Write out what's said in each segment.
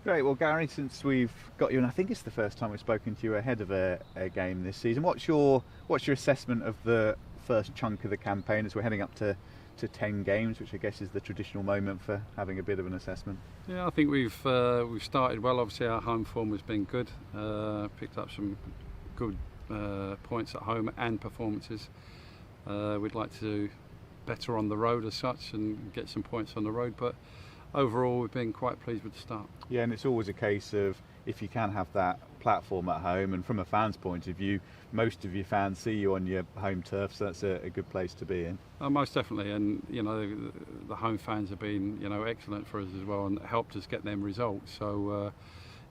Great. Well, Gary, since we've got you, and I think it's the first time we've spoken to you ahead of a game this season, what's your assessment of the first chunk of the campaign as we're heading up to 10 games, which I guess is the traditional moment for having a bit of an assessment? Yeah, I think we've started well. Obviously, our home form has been good. Picked up some good points at home and performances. We'd like to do better on the road as such and get some points on the road, but overall we've been quite pleased with the start. Yeah, and it's always a case of if you can have that platform at home, and from a fan's point of view, most of your fans see you on your home turf, so that's a good place to be in. Most definitely, and the home fans have been excellent for us as well and helped us get them results. So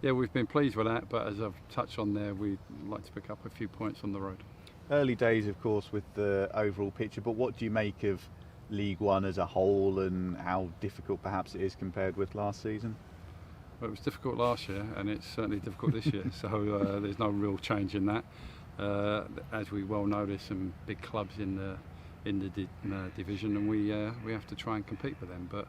yeah, we've been pleased with that, but as I've touched on there, we'd like to pick up a few points on the road. Early days, of course, with the overall picture, but what do you make of League One as a whole and how difficult perhaps it is compared with last season? Well, it was difficult last year and it's certainly difficult this year, so there's no real change in that. As we well know, there's some big clubs in the division, and we have to try and compete with them. But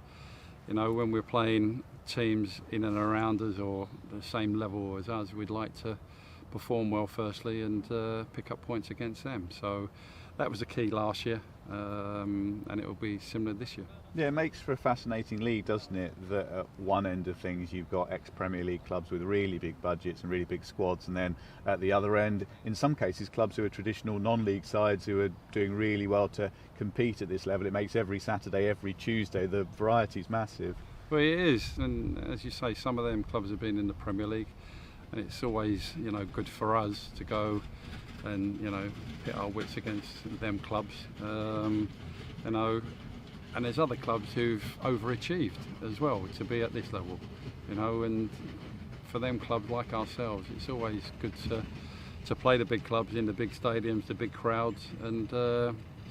when we're playing teams in and around us or the same level as us, we'd like to perform well firstly and pick up points against them. So that was the key last year, and it will be similar this year. Yeah, it makes for a fascinating league, doesn't it? That at one end of things you've got ex-Premier League clubs with really big budgets and really big squads, and then at the other end, in some cases, clubs who are traditional non-league sides who are doing really well to compete at this level. It makes every Saturday, every Tuesday, the variety's massive. Well, it is, and as you say, some of them clubs have been in the Premier League, and it's always good for us to go and pit our wits against them clubs, and there's other clubs who've overachieved as well to be at this level, and for them clubs like ourselves, it's always good to play the big clubs in the big stadiums, the big crowds, and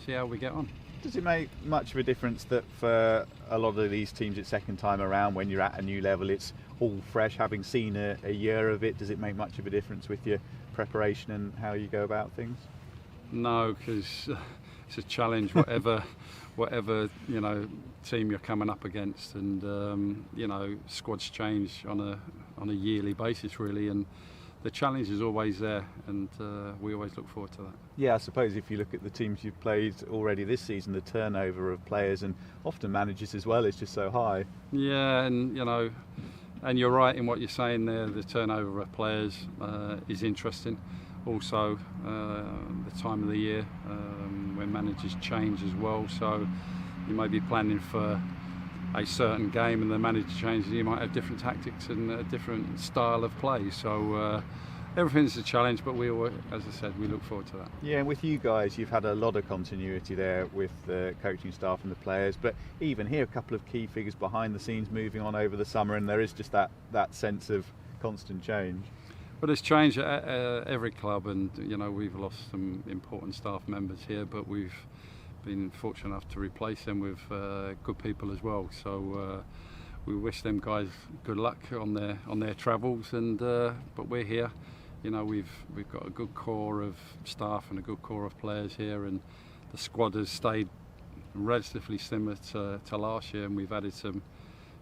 see how we get on. Does it make much of a difference that for a lot of these teams it's second time around, when you're at a new level, it's all fresh, having seen a year of it? Does it make much of a difference with your preparation and how you go about things? No, because it's a challenge, whatever team you're coming up against, and squads change on a yearly basis really, and the challenge is always there, and we always look forward to that. Yeah, I suppose if you look at the teams you've played already this season, the turnover of players and often managers as well is just so high. Yeah, and and you're right in what you're saying there. The turnover of players is interesting. Also, the time of the year when managers change as well. So you may be planning for a certain game, and the manager changes. You might have different tactics and a different style of play. So everything's a challenge, but we always, as I said, we look forward to that. Yeah, and with you guys, you've had a lot of continuity there with the coaching staff and the players, but even here, a couple of key figures behind the scenes moving on over the summer, and there is just that sense of constant change. But it's changed at every club, and we've lost some important staff members here, but we've been fortunate enough to replace them with good people as well. So we wish them guys good luck on their travels, and but we're here. We've got a good core of staff and a good core of players here, and the squad has stayed relatively similar to last year, and we've added some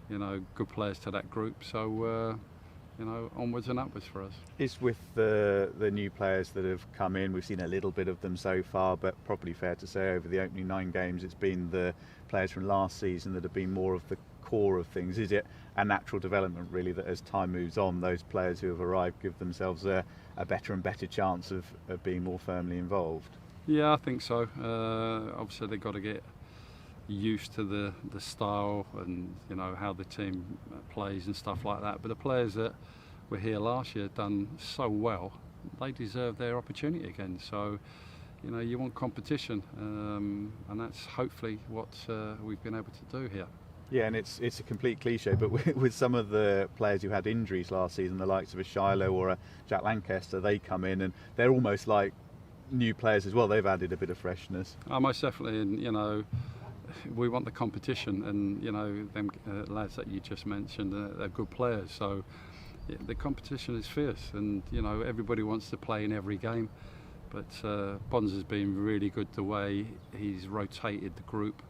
good players to that group. So onwards and upwards for us. It's with the new players that have come in, we've seen a little bit of them so far, but probably fair to say over the opening 9 games it's been the players from last season that have been more of the core of things. Is it a natural development really that as time moves on, those players who have arrived give themselves a better and better chance of being more firmly involved? Yeah, I think so. Obviously they've got to get used to the style and how the team plays and stuff like that, but the players that were here last year done so well, they deserve their opportunity again. So you want competition, and that's hopefully what we've been able to do here. Yeah, and it's a complete cliche, but with some of the players who had injuries last season, the likes of a Shiloh or a Jack Lancaster, they come in and they're almost like new players as well. They've added a bit of freshness. Most definitely, and we want the competition, and them lads that you just mentioned, they're good players. So the competition is fierce, and everybody wants to play in every game. But Bonds has been really good the way he's rotated the group.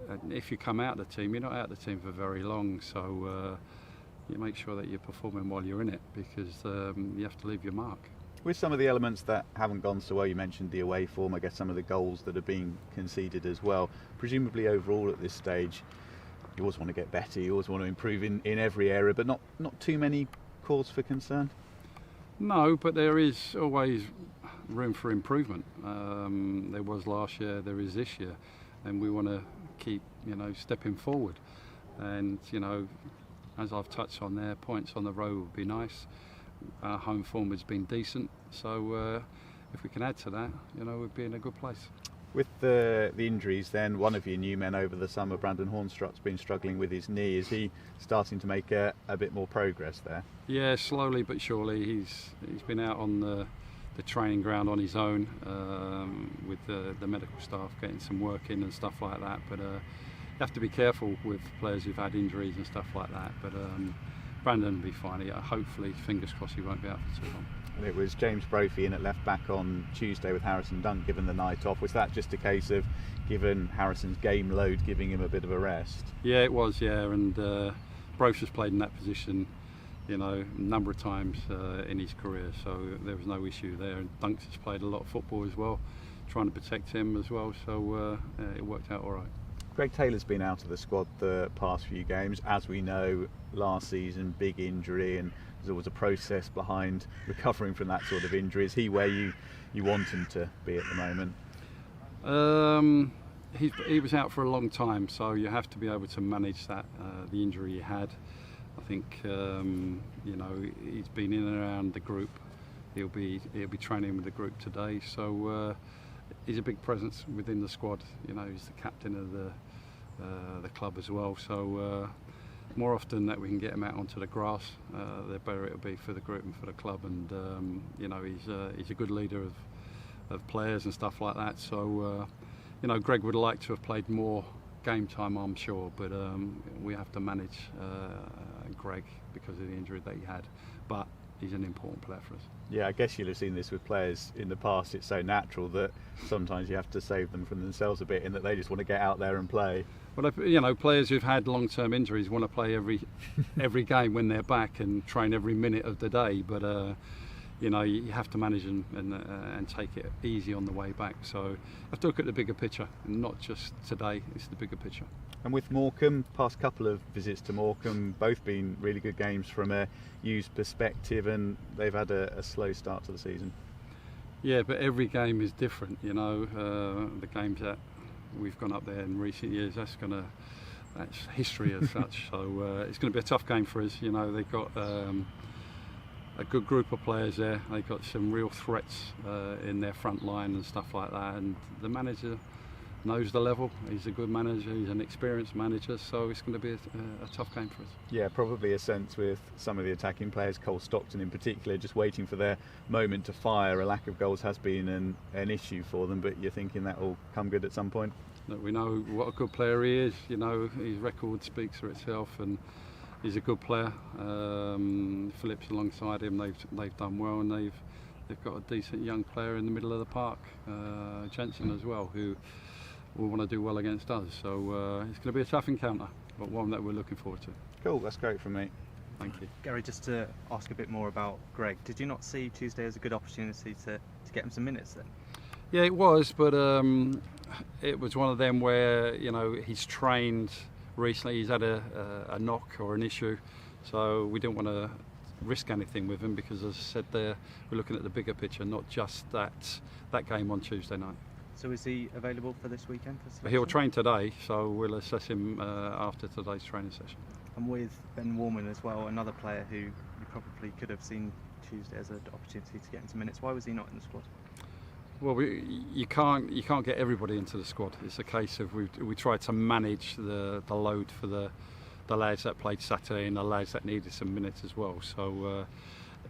And if you come out of the team, you're not out of the team for very long. So you make sure that you're performing while you're in it, because you have to leave your mark. With some of the elements that haven't gone so well, you mentioned the away form, I guess some of the goals that are being conceded as well. Presumably overall at this stage, you always want to get better, you always want to improve in every area, but not too many cause for concern? No, but there is always room for improvement. There was last year, there is this year, and we want to keep, stepping forward. And, as I've touched on there, points on the road would be nice. Our home form has been decent, so if we can add to that, we'd be in a good place. With the injuries then, one of your new men over the summer, Brandon Hornstruck's been struggling with his knee. Is he starting to make a bit more progress there? Yeah, slowly but surely. He's been out on the training ground on his own with the medical staff, getting some work in and stuff like that. But you have to be careful with players who've had injuries and stuff like that. But Brandon will be fine. Hopefully, fingers crossed, he won't be out for too long. And it was James Brophy in at left back on Tuesday with Harrison Dunk given the night off. Was that just a case of, given Harrison's game load, giving him a bit of a rest? Yeah, it was, yeah. And Brophy's played in that position, a number of times in his career, so there was no issue there. And Dunks has played a lot of football as well, trying to protect him as well, so it worked out all right. Greg Taylor's been out of the squad the past few games. As we know, last season, big injury, and there's always a process behind recovering from that sort of injury. Is he where you want him to be at the moment? He was out for a long time, so you have to be able to manage that, the injury he had. I think he's been in and around the group. He'll be training with the group today, so he's a big presence within the squad. He's the captain of the club as well. So more often that we can get him out onto the grass, the better it'll be for the group and for the club. And he's a good leader of players and stuff like that. So Greg would like to have played more game time, I'm sure, but we have to manage Greg because of the injury that he had. But he's an important player for us. Yeah, I guess you'll have seen this with players in the past. It's so natural that sometimes you have to save them from themselves a bit, in that they just want to get out there and play. Well, players who've had long-term injuries want to play every game when they're back and train every minute of the day. But you have to manage and take it easy on the way back. So you have to look at the bigger picture, and not just today. It's the bigger picture. And with Morecambe, past couple of visits to Morecambe, both been really good games from a youth perspective, and they've had a slow start to the season. Yeah, but every game is different. The games that we've gone up there in recent years, that's history as such. So it's going to be a tough game for us. They've got a good group of players there. They've got some real threats in their front line and stuff like that. And the manager knows the level. He's a good manager, he's an experienced manager, so it's going to be a tough game for us. Yeah, probably a sense with some of the attacking players, Cole Stockton in particular, just waiting for their moment to fire. A lack of goals has been an issue for them, but you're thinking that will come good at some point? Look, we know what a good player he is. His record speaks for itself, and he's a good player. Phillips alongside him, they've done well, and they've got a decent young player in the middle of the park, Jensen as well, who will want to do well against us. So it's going to be a tough encounter, but one that we're looking forward to. Cool, that's great from me. Thank you. Gary, just to ask a bit more about Greg, did you not see Tuesday as a good opportunity to get him some minutes then? Yeah, it was, but it was one of them where he's trained recently. He's had a knock or an issue, so we didn't want to risk anything with him, because as I said there, we're looking at the bigger picture, not just that game on Tuesday night. So is he available for this weekend? He'll train today, so we'll assess him after today's training session. And with Ben Warman as well, another player who you probably could have seen Tuesday as an opportunity to get into minutes. Why was he not in the squad? Well, you can't get everybody into the squad. It's a case of we tried to manage the load for the lads that played Saturday and the lads that needed some minutes as well. So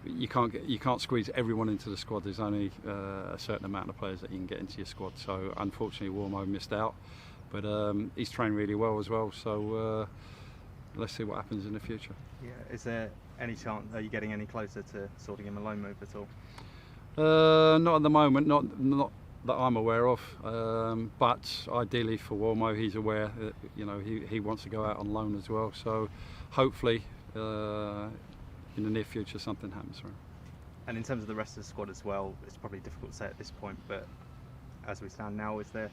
you can't squeeze everyone into the squad. There's only a certain amount of players that you can get into your squad. So unfortunately, Warmo missed out, but he's trained really well as well. So let's see what happens in the future. Yeah, is there any chance? Are you getting any closer to sorting him a loan move at all? Not at the moment, not that I'm aware of. But ideally for Warmo, he's aware that he wants to go out on loan as well. So hopefully in the near future something happens for him. And in terms of the rest of the squad as well, it's probably difficult to say at this point, but as we stand now, is there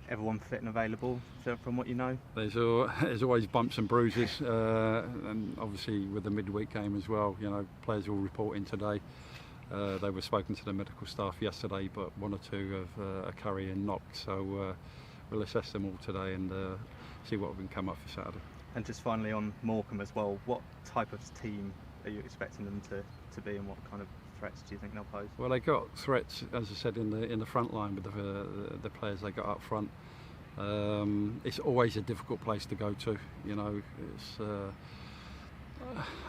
everyone fit and available from what you know? There's always bumps and bruises, and obviously with the midweek game as well, you know, players will report in today. They were spoken to the medical staff yesterday, but one or two have a curry and knocked, so we'll assess them all today and see what we can come up for Saturday. And just finally on Morecambe as well, what type of team are you expecting them to be, and what kind of threats do you think they'll pose? Well, they got threats, as I said, in the front line with the players they got up front. It's always a difficult place to go to. You know, it's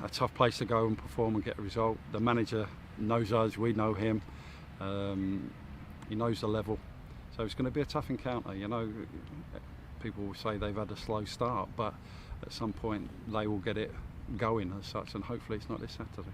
a tough place to go and perform and get a result. The manager knows us, we know him. He knows the level, so it's going to be a tough encounter. You know, people will say they've had a slow start, but at some point they will get it going as such, and hopefully it's not this Saturday.